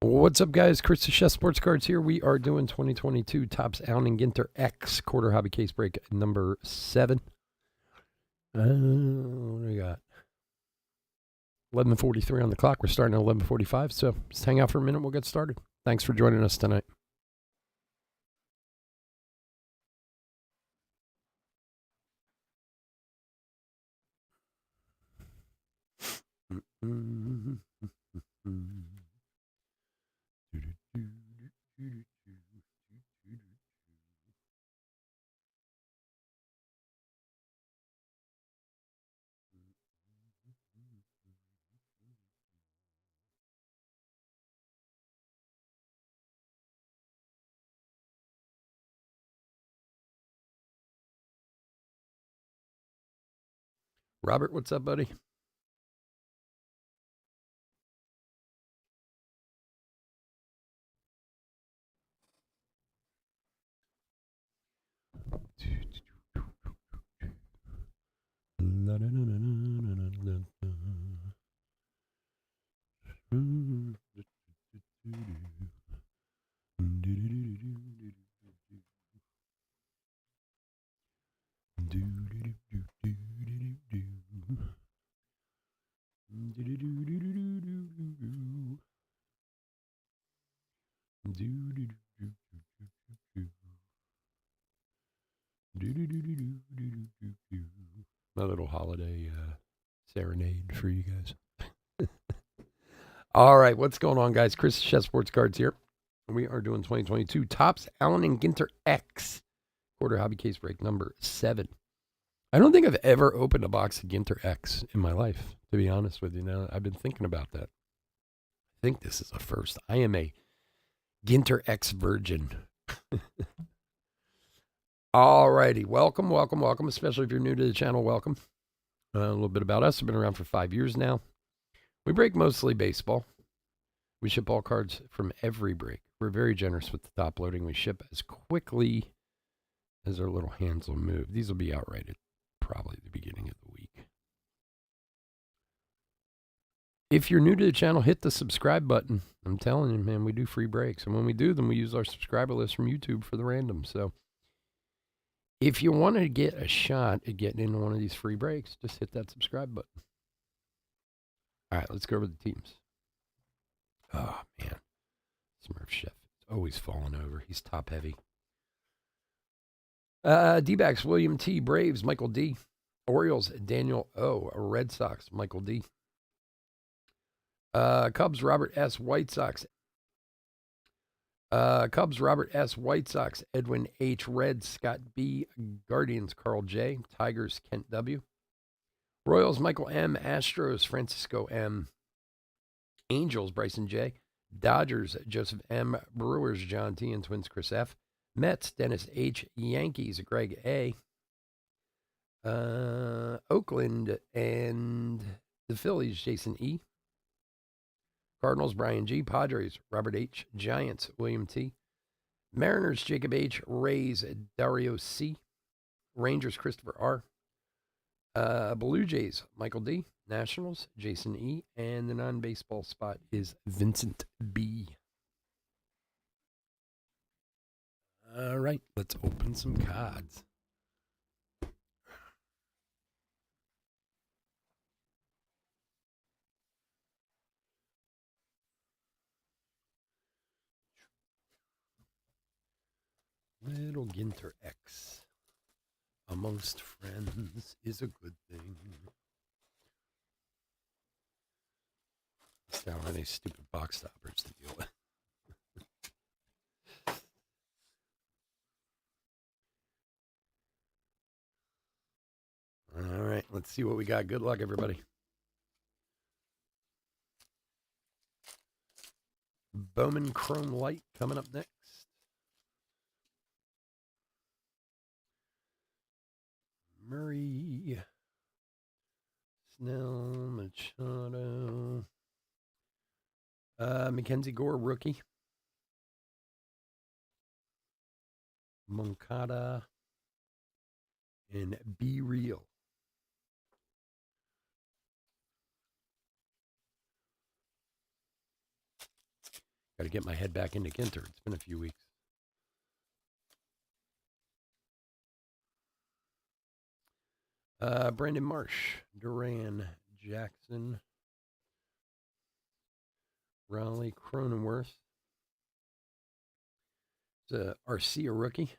What's up, guys? Chris the Chef Sports Cards here. We are doing 2022 Topps Allen and Ginter X quarter hobby case break number 7. What do we got? 11:43 on the clock. We're starting at 11:45, so just hang out for a minute. We'll get started. Thanks for joining us tonight. Robert, what's up, buddy? My little holiday serenade for you guys. All right, what's going on, guys? Chris Chef Sports Cards here. We are doing 2022 Topps Allen and Ginter X quarter hobby case break number 7. I don't think I've ever opened a box of Ginter X in my life, to be honest with you. Now I've been thinking about that. I think this is a first. I am a Ginter X virgin. All righty, welcome, especially if you're new to the channel, welcome. A little bit about us. I've been around for 5 years now. We break mostly baseball. We ship all cards from every break. We're very generous with the top loading. We ship as quickly as our little hands will move. These will be out right at probably the beginning of the week. If you're new to the channel, hit the subscribe button. I'm telling you, man, we do free breaks. And when we do them, we use our subscriber list from YouTube for the random. So if you want to get a shot at getting into one of these free breaks, just hit that subscribe button. All right, let's go over the teams. Oh, man. Smurf Chef is always falling over. He's top heavy. D-backs, William T. Braves, Michael D. Orioles, Daniel O. Red Sox, Michael D. Cubs, Robert S. White Sox. Robert S. White Sox, Edwin H. Reds, Scott B. Guardians, Carl J. Tigers, Kent W. Royals, Michael M. Astros, Francisco M. Angels, Bryson J. Dodgers, Joseph M. Brewers, John T. and Twins, Chris F. Mets, Dennis H. Yankees, Greg A. Oakland and the Phillies, Jason E. Cardinals, Brian G. Padres, Robert H. Giants, William T. Mariners, Jacob H. Rays, Dario C. Rangers, Christopher R. Blue Jays, Michael D. Nationals, Jason E. And the non-baseball spot is Vincent B. All right, let's open some cards. Little Ginter X amongst friends is a good thing. Still don't have any stupid box stoppers to deal with. All right, let's see what we got. Good luck, everybody. Bowman Chrome Light coming up next. Murray, Snell, Machado, Mackenzie Gore, rookie. Moncada, and Be Real. Got to get my head back into Ginter. It's been a few weeks. Brandon Marsh, Duran, Jackson, Raleigh, Cronenworth. It's a Arcia rookie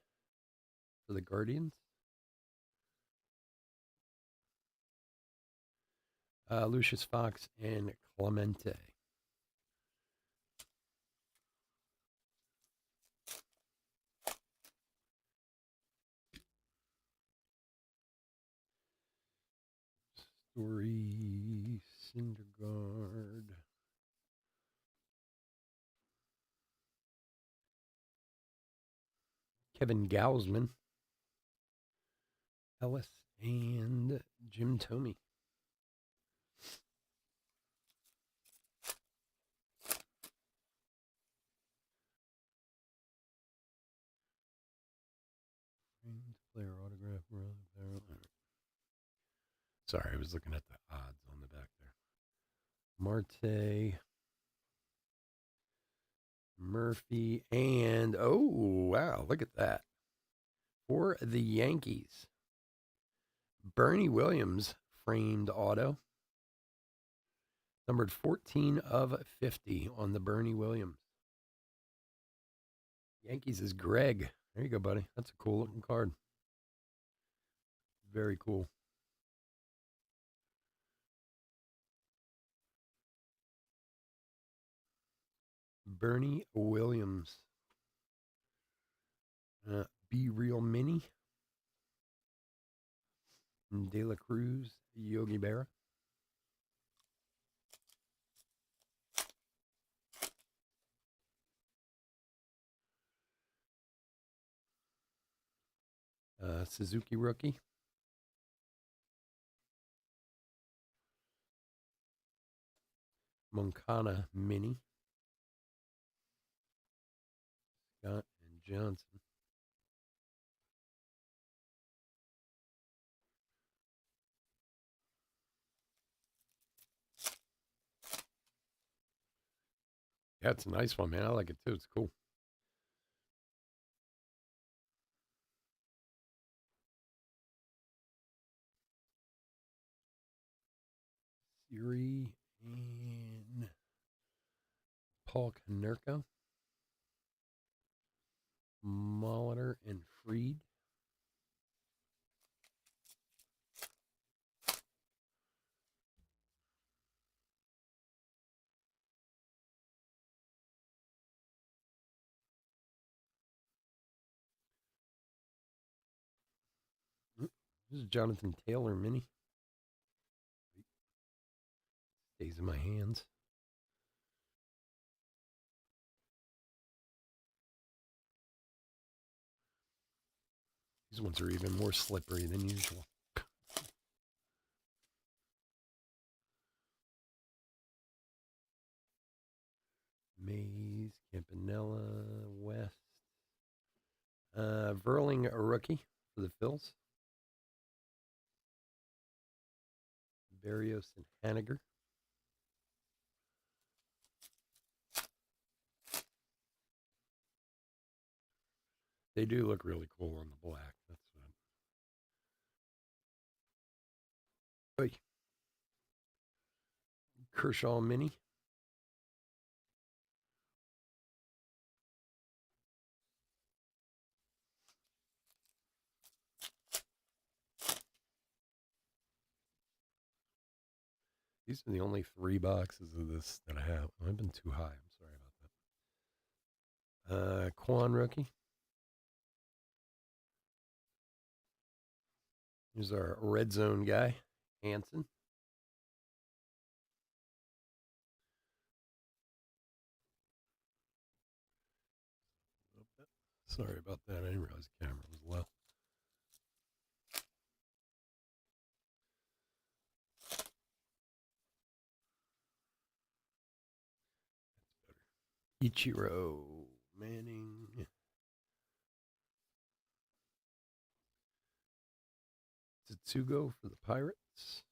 for the Guardians. Lucius Fox and Clemente. Story, Syndergaard. Kevin Gausman. Ellis and Jim Thome. Player autograph. Sorry, I was looking at the odds on the back there. Marte, Murphy, and oh, wow, look at that. For the Yankees, Bernie Williams framed auto. Numbered 14 of 50 on the Bernie Williams. Yankees is Greg. There you go, buddy. That's a cool looking card. Very cool. Bernie Williams. Be Real Mini. De La Cruz, Yogi Berra. Suzuki rookie. Moncada mini. Scott and Johnson. Yeah, it's a nice one, man. I like it too. It's cool. Siri and Paul Konerko. Molitor and Freed. This is Jonathan Taylor mini. Stays in my hands. These ones are even more slippery than usual. Mays, Campanella, West. Verling, a rookie for the Phils. Berrios and Haniger. They do look really cool on the black. That's what. Oy. Kershaw mini. These are the only 3 boxes of this that I have. I've been too high. I'm sorry about that. Quan rookie. Here's our red zone guy, Hanson. Sorry about that. I didn't realize the camera was low. Ichiro Manning. Tsutsugo for the Pirates.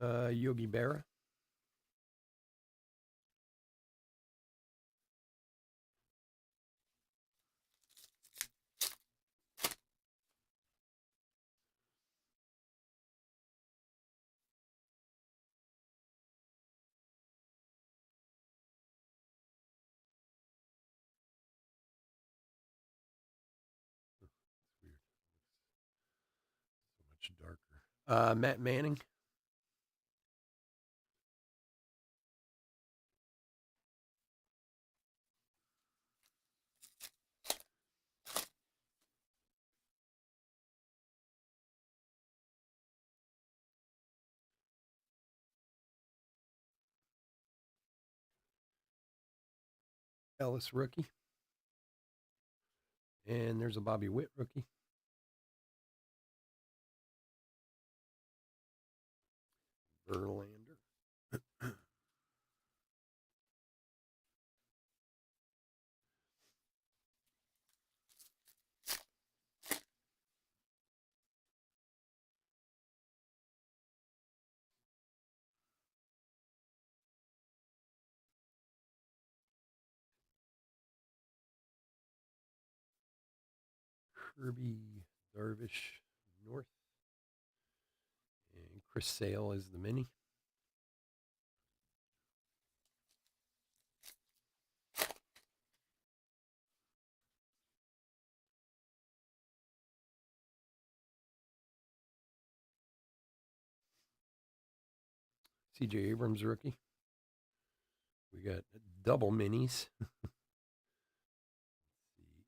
Yogi Berra. It's weird. So much darker. Matt Manning. Ellis rookie. And there's a Bobby Witt rookie. Verlander. Kirby Darvish North. And Chris Sale is the mini. CJ Abrams rookie. We got double minis.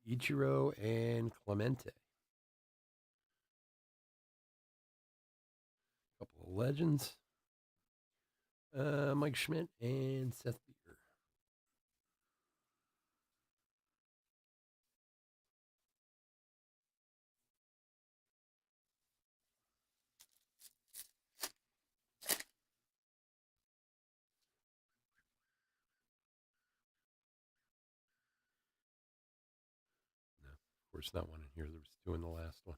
Ichiro and Clemente. Couple of legends. Mike Schmidt and Seth Beer. No, of course, not one in here. There was two in the last one.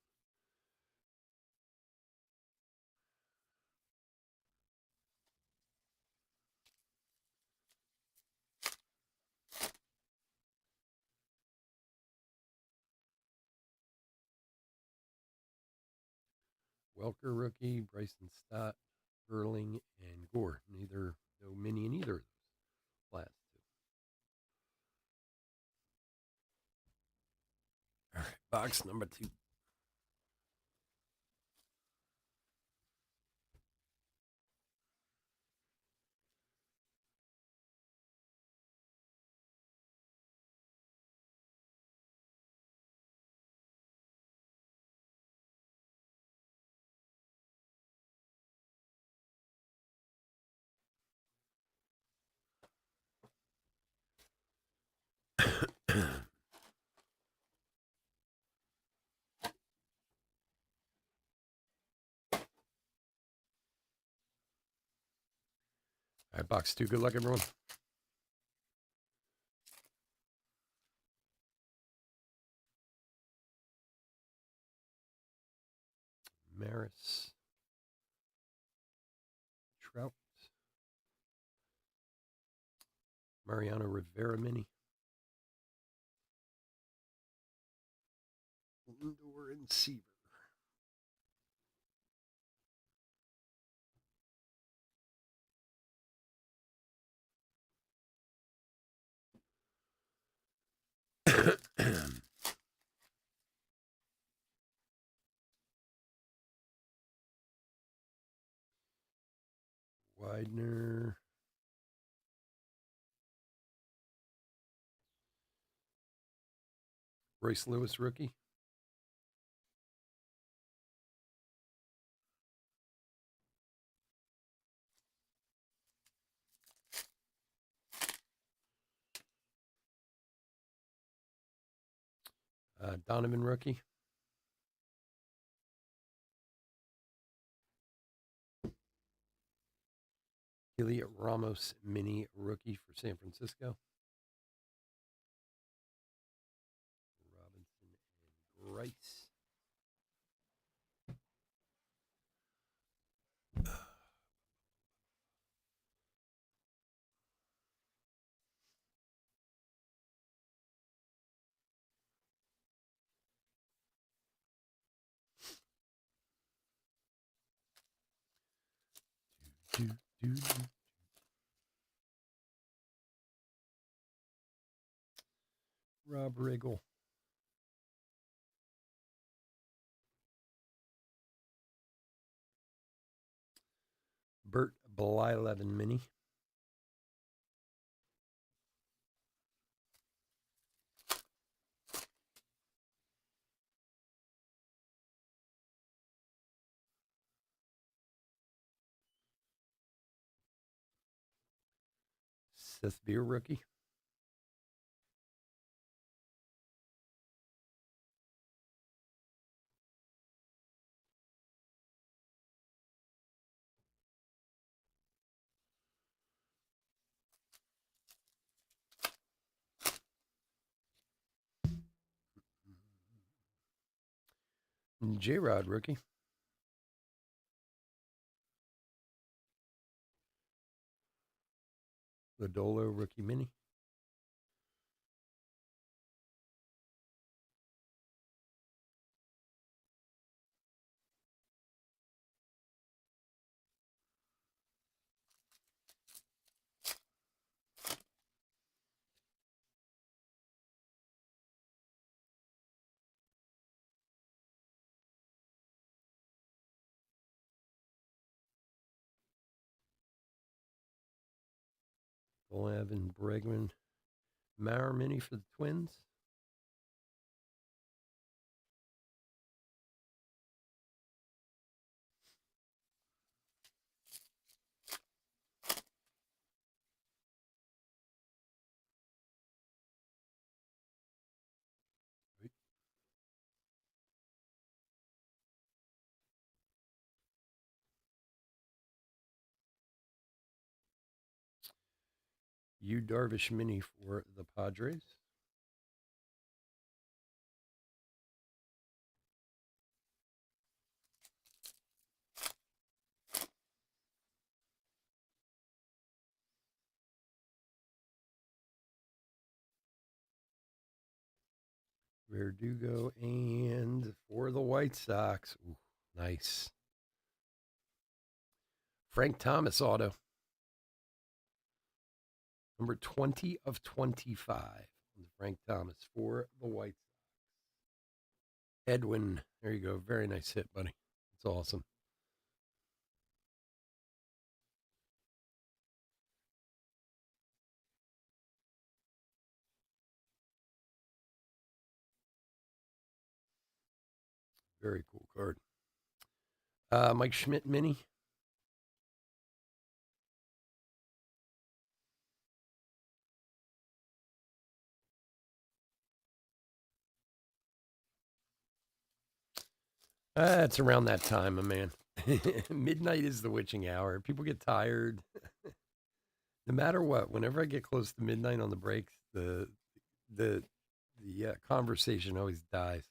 Welker rookie, Bryson Stott, Erling, and Gore. No mini in either of those last two. All right, box number 2. All right, box 2. Good luck, everyone. Maris, Trout, Mariano Rivera mini, Lindor and Seaver. Widener. Royce Lewis rookie. Donovan rookie. Elliot Ramos mini rookie for San Francisco. Robinson and Rice. do, do, do. Rob Riggle. Bert Blyleven mini. Seth Beer rookie. J-Rod rookie. Lodolo rookie mini. Glavin Bregman. Maurer mini for the Twins. Yu Darvish mini for the Padres. Verdugo and for the White Sox. Ooh, nice. Frank Thomas auto. Number 20 of 25. Frank Thomas for the White Sox. Edwin. There you go. Very nice hit, buddy. That's awesome. Very cool card. Mike Schmidt mini. It's around that time, my man. Midnight is the witching hour. People get tired. No matter what, whenever I get close to midnight on the breaks, the conversation always dies.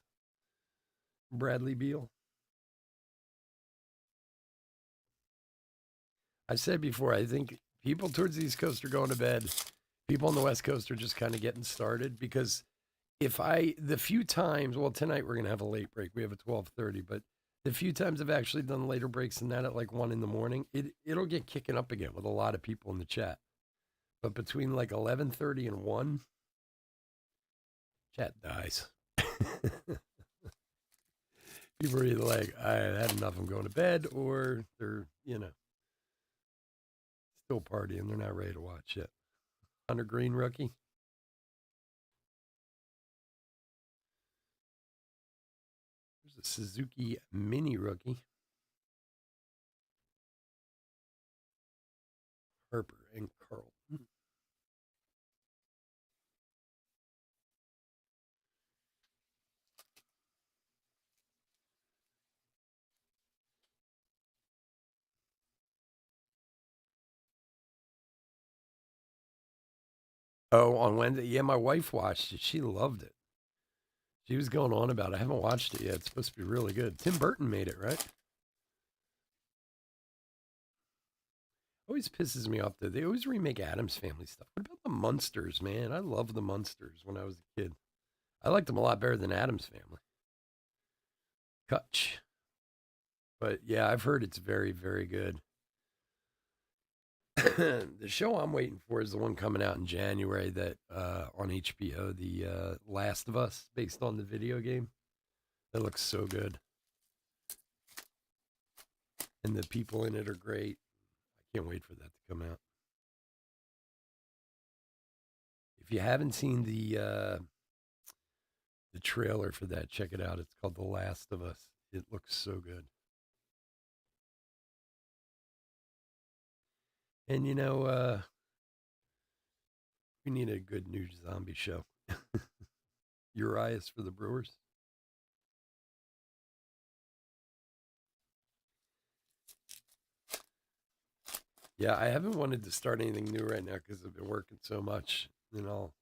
Bradley Beal. I said before, I think people towards the East Coast are going to bed. People on the West Coast are just kind of getting started because the few times, well, tonight we're going to have a late break. We have a 12:30, but the few times I've actually done later breaks than that at like 1 in the morning, it'll get kicking up again with a lot of people in the chat. But between like 11:30 and 1, chat dies. People are either like, I had enough, I'm going to bed, or they're, still partying. They're not ready to watch it. Hunter Green rookie. There's a Suzuki mini rookie. Harper and Carl. Oh, on Wednesday? Yeah, my wife watched it. She loved it. She was going on about it. I haven't watched it yet. It's supposed to be really good. Tim Burton made it, right? Always pisses me off that they always remake Addams Family stuff. What about the Munsters, man? I love the Munsters when I was a kid. I liked them a lot better than Addams Family. Kutch. But yeah, I've heard it's very, very good. The show I'm waiting for is the one coming out in January that on HBO, the Last of Us, based on the video game. That looks so good, and the people in it are great. I can't wait for that to come out. If you haven't seen the trailer for that, check it out. It's called The Last of Us. It looks so good. And we need a good new zombie show. Urias for the Brewers. Yeah, I haven't wanted to start anything new right now because I've been working so much, and I'll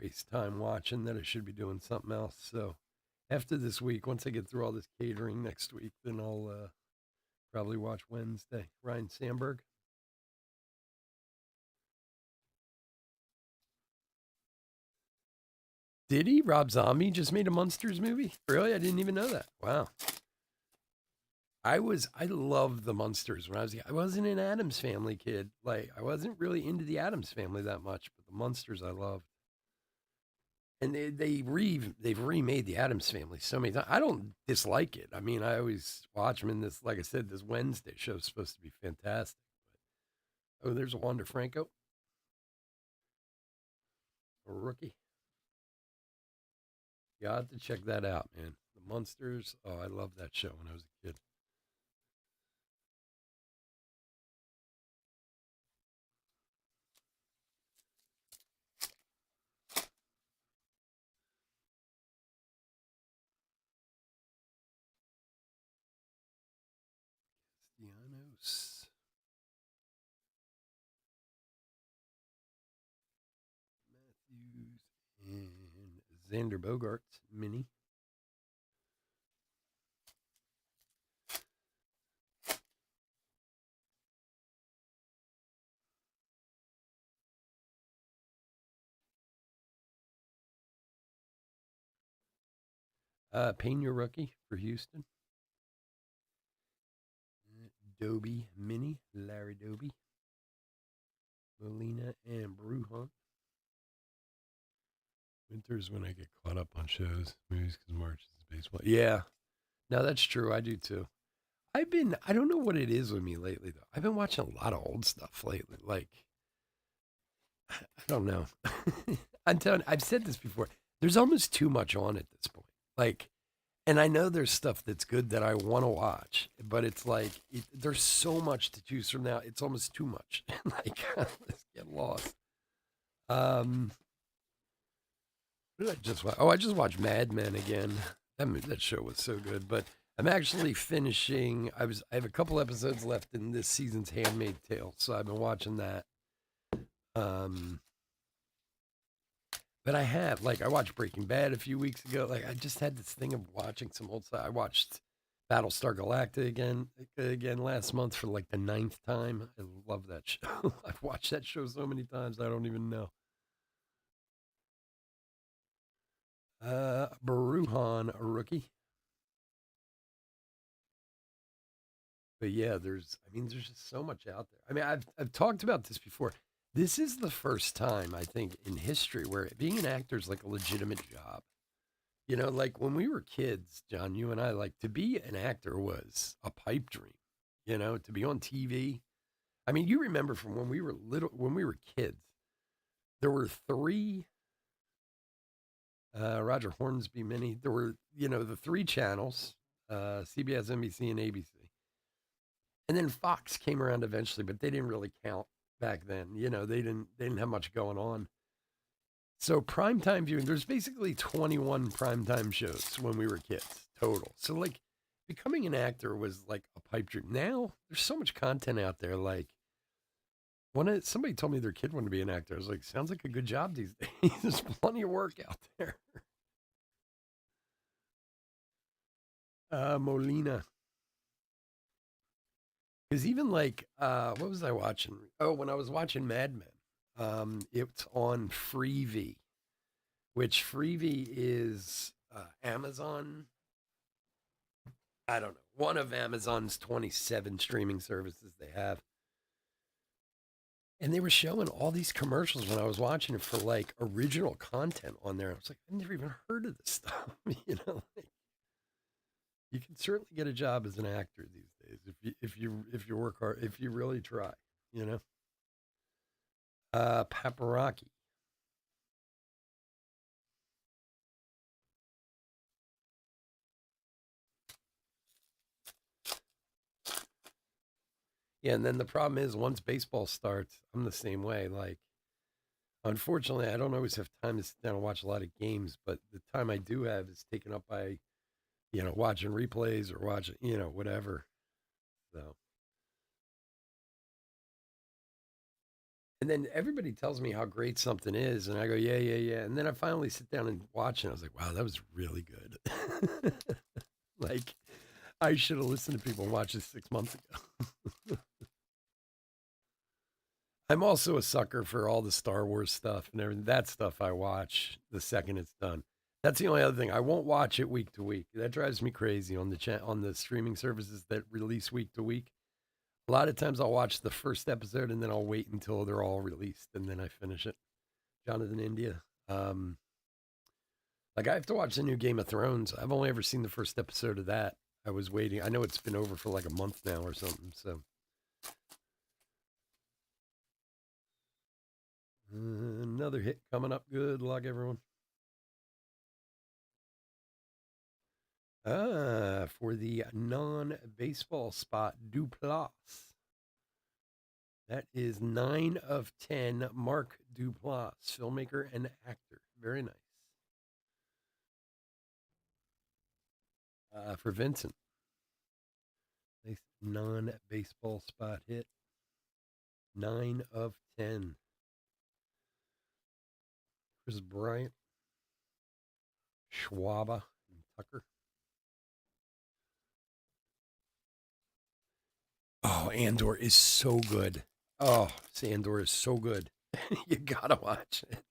waste time watching that I should be doing something else. So after this week, once I get through all this catering next week, then I'll probably watch Wednesday. Ryan Sandberg. Did he? Rob Zombie just made a Munsters movie? Really? I didn't even know that. Wow. I loved the Munsters when I was I wasn't an Adams Family kid. Like I wasn't really into the Adams Family that much, but the Munsters I loved. And they've remade the Adams Family so many times. I don't dislike it. I mean, I always watch them in this. Like I said, this Wednesday show is supposed to be fantastic. Oh, there's a Wander Franco, a rookie. You have to check that out, man. The Munsters. Oh, I loved that show when I was a kid. Castellanos, Matthews, and Xander Bogarts, mini. Pena rookie for Houston. Doby mini, Larry Doby. Molina and Brujon. Winter's when I get caught up on shows, movies, because March is baseball. Yeah, no, that's true. I do too. I don't know what it is with me lately, though. I've been watching a lot of old stuff lately. Like, I don't know. I'm telling I've said this before. There's almost too much on at this point. Like, and I know there's stuff that's good that I want to watch, but it's like, there's so much to choose from now. It's almost too much. Like, let's get lost. Um, what did I just watch? Oh, I just watched Mad Men again. That show was so good. But I'm actually finishing. I have a couple episodes left in this season's Handmaid's Tale, so I've been watching that. Um, but I watched Breaking Bad a few weeks ago. Like I just had this thing of watching some old stuff. I watched Battlestar Galactica again last month for like the ninth time. I love that show. I've watched that show so many times I don't even know. Baruhan, a rookie. But yeah, there's just so much out there. I mean, I've talked about this before. This is the first time I think in history where being an actor is like a legitimate job. Like when we were kids, John, you and I, like to be an actor was a pipe dream. To be on TV. I mean, you remember from when we were kids, there were three Roger Hornsby mini. There were, the three channels, CBS, NBC, and ABC. And then Fox came around eventually, but they didn't really count back then. They didn't have much going on. So primetime viewing, there's basically 21 primetime shows when we were kids total. So like becoming an actor was like a pipe dream. Now there's so much content out there. Like somebody told me their kid wanted to be an actor. I was like, sounds like a good job these days. There's plenty of work out there. Molina. Because even like, what was I watching? Oh, when I was watching Mad Men, it's on Freevee, which Freevee is Amazon. I don't know, one of Amazon's 27 streaming services they have. And they were showing all these commercials when I was watching it for like original content on there. I was like, I've never even heard of this stuff. Like, you can certainly get a job as an actor these days if you work hard, if you really try. You know, Paparaki. Yeah, and then the problem is once baseball starts, I'm the same way. Like, unfortunately, I don't always have time to sit down and watch a lot of games, but the time I do have is taken up by watching replays or watching whatever. So, and then everybody tells me how great something is, and I go, yeah, yeah, yeah, and then I finally sit down and watch it. I was like, wow, that was really good. Like, I should have listened to people and watched this 6 months ago. I'm also a sucker for all the Star Wars stuff and everything. That stuff I watch the second it's done. That's the only other thing. I won't watch it week to week. That drives me crazy on on the streaming services that release week to week. A lot of times I'll watch the first episode and then I'll wait until they're all released and then I finish it. Jonathan India. Um, like I have to watch the new Game of Thrones. I've only ever seen the first episode of that. I was waiting. I know it's been over for like a month now or something. So another hit coming up. Good luck, everyone. For the non-baseball spot, Duplass. That is 9 of 10. Mark Duplass, filmmaker and actor. Very nice. For Vincent, nice non-baseball spot hit. 9 of 10. Chris Bryant, Schwaba, and Tucker. Oh, Andor is so good. Oh, Andor is so good. You gotta watch it.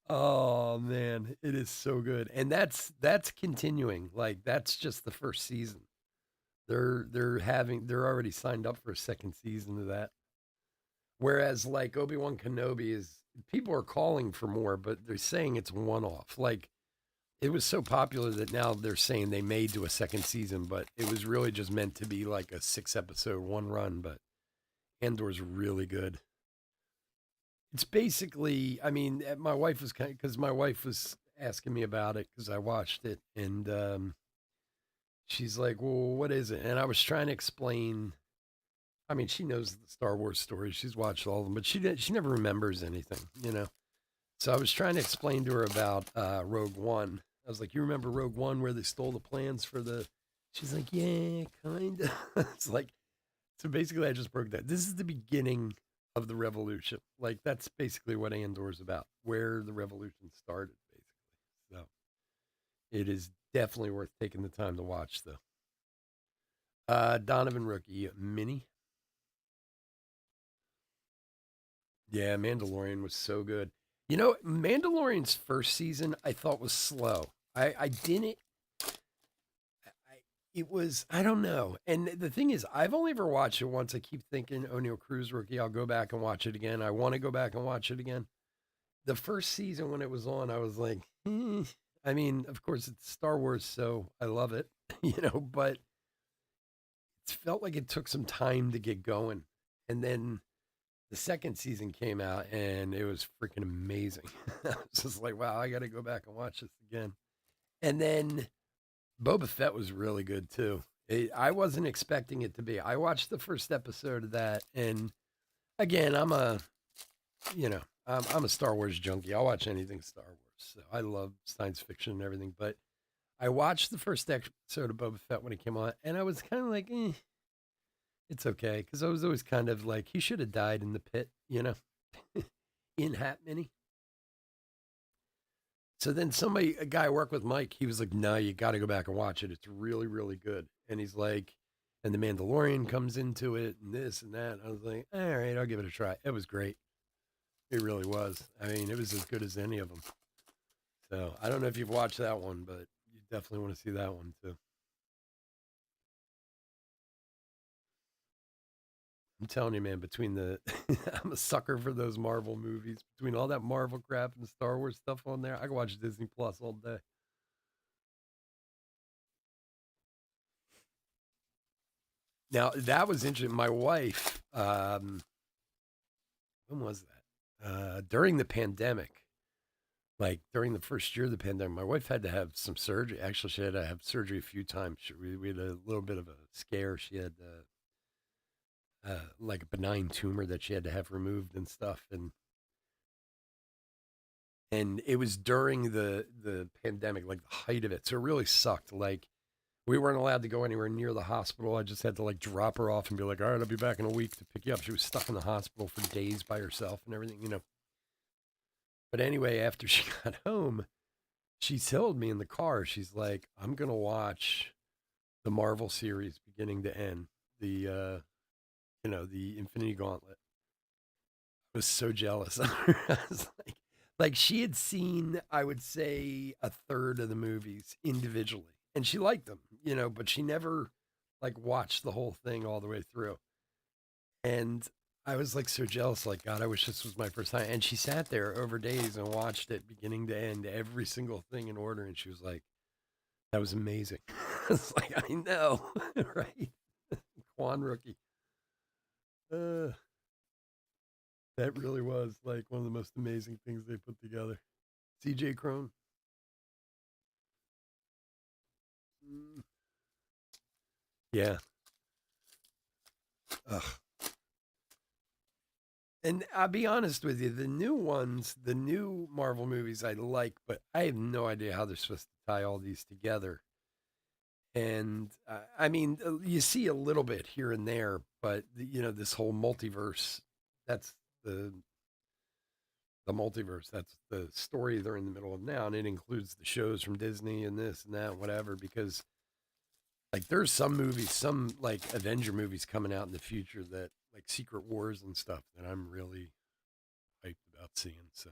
Oh man, it is so good. And that's continuing. Like that's just the first season. They're already signed up for a second season of that. Whereas like Obi-Wan Kenobi is people are calling for more, but they're saying it's one off. Like it was so popular that now they're saying they may do a second season, but it was really just meant to be like a 6 episode one run. But Andor's really good. It's basically, I mean, my wife was kind of because my wife was asking me about it because I watched it, and she's like, "Well, what is it?" And I was trying to explain. I mean, she knows the Star Wars stories; she's watched all of them, but she never remembers anything. So I was trying to explain to her about Rogue One. I was like, "You remember Rogue One where they stole the plans for the?" She's like, "Yeah, kind of." It's like so basically, I just broke that. This is the beginning of the revolution. Like that's basically what Andor's about, where the revolution started, basically. So it is definitely worth taking the time to watch, though. Donovan rookie mini. Yeah, Mandalorian was so good. Mandalorian's first season I thought was slow. I didn't. It was I don't know. And the thing is, I've only ever watched it once. I keep thinking O'Neill Cruz rookie. I'll go back and watch it again. I want to go back and watch it again. The first season when it was on, I was like, I mean, of course it's Star Wars, so I love it, but it felt like it took some time to get going. And then the second season came out and it was freaking amazing. I was just like, wow, I got to go back and watch this again. And then Boba Fett was really good too. I wasn't expecting it to be. I watched the first episode of that, and again, you know, I'm a Star Wars junkie. I'll watch anything Star Wars. So I love science fiction and everything. But I watched the first episode of Boba Fett when it came on, and I was kind of like, it's okay, because I was always kind of like, he should have died in the pit, in Hat Mini. So then a guy I work with, Mike, he was like, no, you got to go back and watch it. It's really, really good. And he's like, and the Mandalorian comes into it and this and that. I was like, all right, I'll give it a try. It was great. It really was. I mean, it was as good as any of them. So I don't know if you've watched that one, but you definitely want to see that one too. I'm telling you, man, between the I'm a sucker for those Marvel movies. Between all that Marvel crap and Star Wars stuff on there, I can watch Disney Plus all day. Now, that was interesting. My wife, when was that? During the pandemic, like during the first year of the pandemic, my wife had to have some surgery. Actually, she had to have surgery a few times. We had a little bit of a scare. She had like a benign tumor that she had to have removed and stuff. And it was during the pandemic, like the height of it. So it really sucked. Like we weren't allowed to go anywhere near the hospital. I just had to like drop her off and be like, all right, I'll be back in a week to pick you up. She was stuck in the hospital for days by herself and everything, you know. But anyway, after she got home, she told me in the car, she's like, I'm gonna watch the Marvel series beginning to end. The Infinity Gauntlet. I was so jealous of her. I was like she had seen, I would say, a third of the movies individually. And she liked them, but she never like watched the whole thing all the way through. And I was like so jealous, like, God, I wish this was my first time. And she sat there over days and watched it beginning to end, every single thing in order. And she was like, that was amazing. It's like, I know, right? Quan rookie. Uh, that really was like one of the most amazing things they put together. CJ Crone. Mm, yeah. Ugh. And I'll be honest with you, the new ones, the new Marvel movies I like, but I have no idea how they're supposed to tie all these together. And I mean, you see a little bit here and there, but this whole multiverse, that's the the multiverse. That's the story they're in the middle of now, and it includes the shows from Disney and this and that, and whatever. Because like, there's some movies, some like Avenger movies coming out in the future that like Secret Wars and stuff that I'm really hyped about seeing. So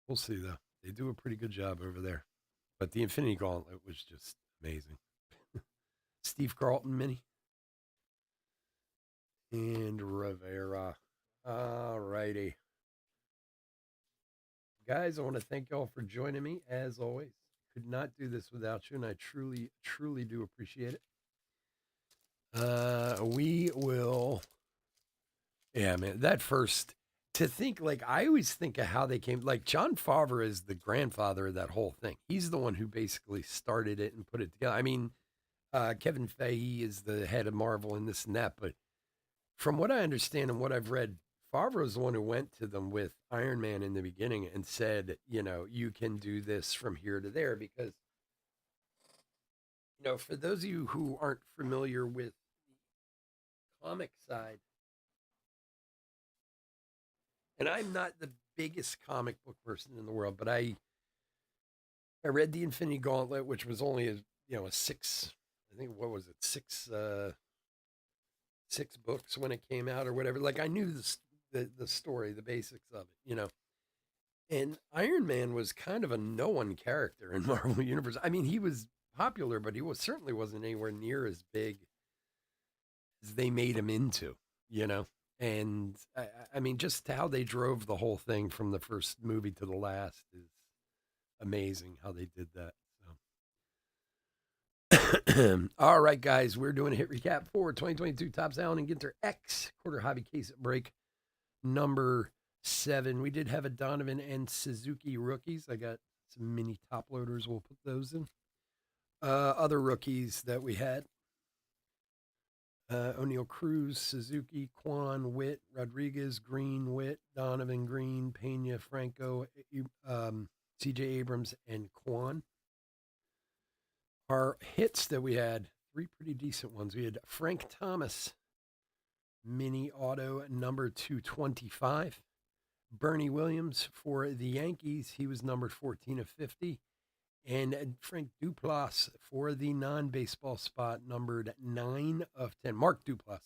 we'll see though. They do a pretty good job over there. But the Infinity Gauntlet was just amazing. Steve Carlton mini and Rivera. All righty. Guys, I want to thank y'all for joining me as always. Could not do this without you, and I truly, truly do appreciate it. We will. Yeah, man. That first to think like I always think of how they came. Like John Favreau is the grandfather of that whole thing. He's the one who basically started it and put it together. I mean, Kevin Feige is the head of Marvel and this and that, but from what I understand and what I've read, Favreau's the one who went to them with Iron Man in the beginning and said, you can do this from here to there because, for those of you who aren't familiar with the comic side, and I'm not the biggest comic book person in the world, but I read the Infinity Gauntlet, which was only a six, I think what was it, six books when it came out or whatever. Like I knew the story, the basics of it. And Iron Man was kind of a no one character in Marvel Universe. I mean, he was popular, but he certainly wasn't anywhere near as big as they made him into. You know, and I mean, just how they drove the whole thing from the first movie to the last is amazing. How they did that. So. All right, guys, we're doing a hit recap for 2022 Topps Allen and Ginter X quarter hobby case break number 7. We did have a Donovan and Suzuki rookies. I got some mini top loaders. We'll put those in. Other rookies that we had: O'Neill Cruz, Suzuki, Quan, Witt, Rodriguez, Green, Witt, Donovan, Green, Pena, Franco, CJ Abrams, and Quan. Our hits that we had, 3 pretty decent ones. We had Frank Thomas, mini auto number 225. Bernie Williams for the Yankees. He was numbered 14 of 50. And Frank Duplass for the non-baseball spot, numbered 9 of 10. Mark Duplass.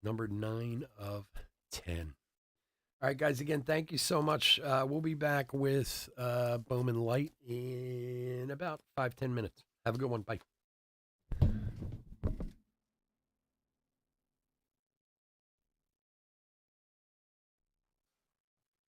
Numbered 9 of 10. All right, guys, again, thank you so much. We'll be back with Bowman Light in about 5-10 minutes. Have a good one. Bye.